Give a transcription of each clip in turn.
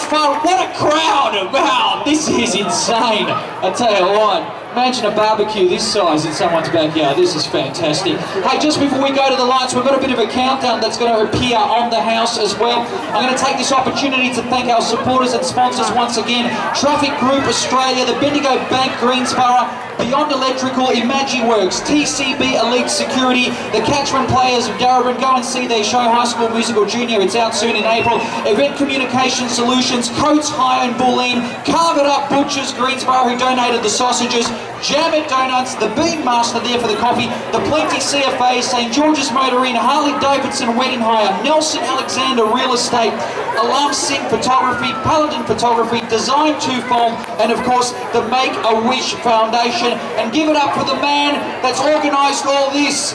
fun. What a crowd! Wow, this is insane. I tell you what, imagine a barbecue this size in someone's backyard. This is fantastic. Hey, just before we go to the lights, we've got a bit of a countdown that's going to appear on the house as well. I'm going to take this opportunity to thank our supporters and sponsors once again. Traffic Group Australia, the Bendigo Bank Greensborough, Beyond Electrical, Imagiworks, TCB Elite Security, the Catchment Players of Garrabin. Go and see their show, High School Musical Junior. It's out soon in April. Event Communication Solutions, Coates High and Bulleen, Carve It Up Butchers Greensborough, who donated the sausages, Jam It Donuts, the Bean Master there for the coffee, the Plenty CFA, St George's Motor Inn, Harley Davidson Wedding Hire, Nelson Alexander Real Estate, Alarm Sync Photography, Paladin Photography, Design Twofold, and of course the Make-A-Wish Foundation. And give it up for the man that's organised all this.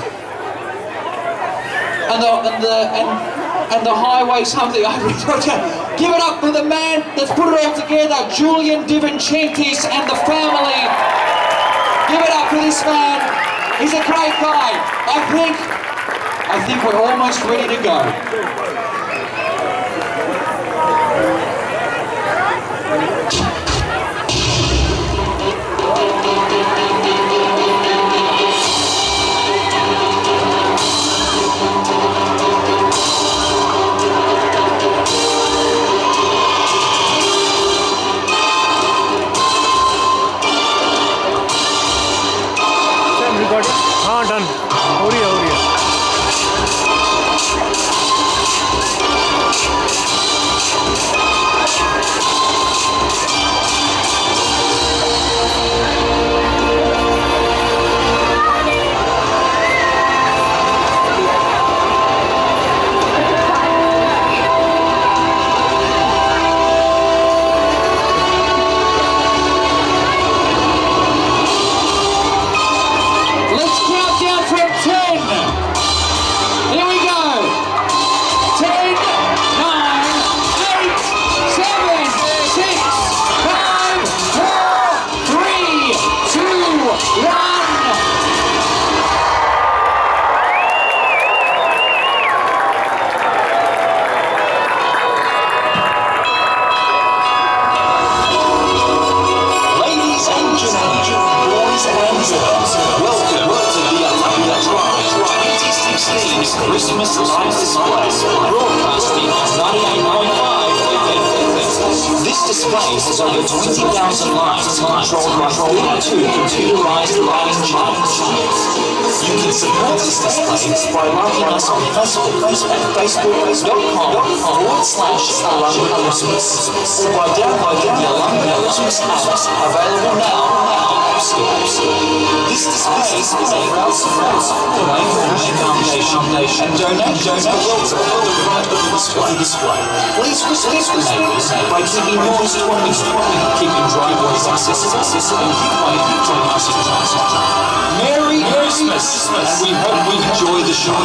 And the highway something. Give it up for the man that's put it all together, Julian Divincentis and the family. Give it up for this man. He's a great guy. I think we're almost ready to go. हाँ done हो रही है Christmas Live Display, broadcasting on 98.5 FM. This display has over 20,000 lights controlled by 32 computerized lighting channels. You can support this display by liking us on Facebook at facebook.com/Allumba Christmas, or by downloading the Allumba Christmas app, available now. This display is a proud support of the Make-A-Wish Foundation and donate to the front of the display. Please respect the neighbours by keeping noise to a minimum, keeping driveways accessible, and give money to us. Merry Christmas, and we hope we enjoy the show.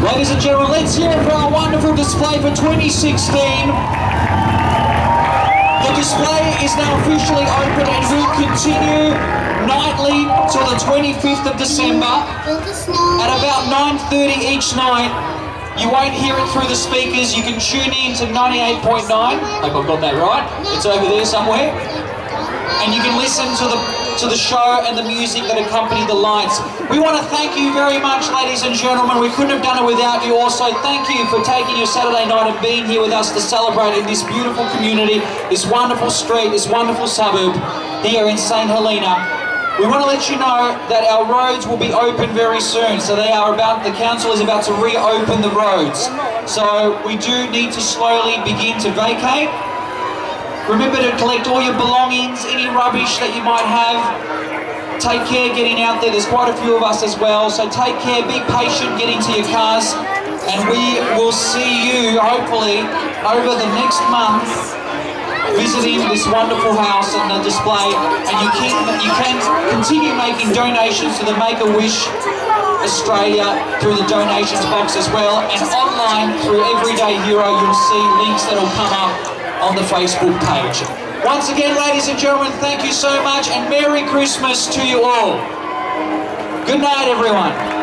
Ladies and gentlemen, let's hear it for our wonderful display for 2016. The display is now officially open and will continue nightly till the 25th of December at about 9:30 each night. You won't hear it through the speakers. You can tune in to 98.9. Hope I've got that right. It's over there somewhere. And you can listen to the show and the music that accompany the lights. We want to thank you very much, ladies and gentlemen. We couldn't have done it without you. Also, thank you for taking your Saturday night and being here with us to celebrate in this beautiful community, this wonderful street, this wonderful suburb here in St. Helena. We want to let you know that our roads will be open very soon. So the council is about to reopen the roads. So we do need to slowly begin to vacate. Remember to collect all your belongings, any rubbish that you might have. Take care getting out there. There's quite a few of us as well. So take care, be patient getting to your cars. And we will see you, hopefully, over the next month, visiting this wonderful house and the display. And you can continue making donations to the Make-A-Wish Australia through the donations box as well. And online through Everyday Hero, you'll see links that will come up on the Facebook page. Once again, ladies and gentlemen, thank you so much and Merry Christmas to you all. Good night, everyone.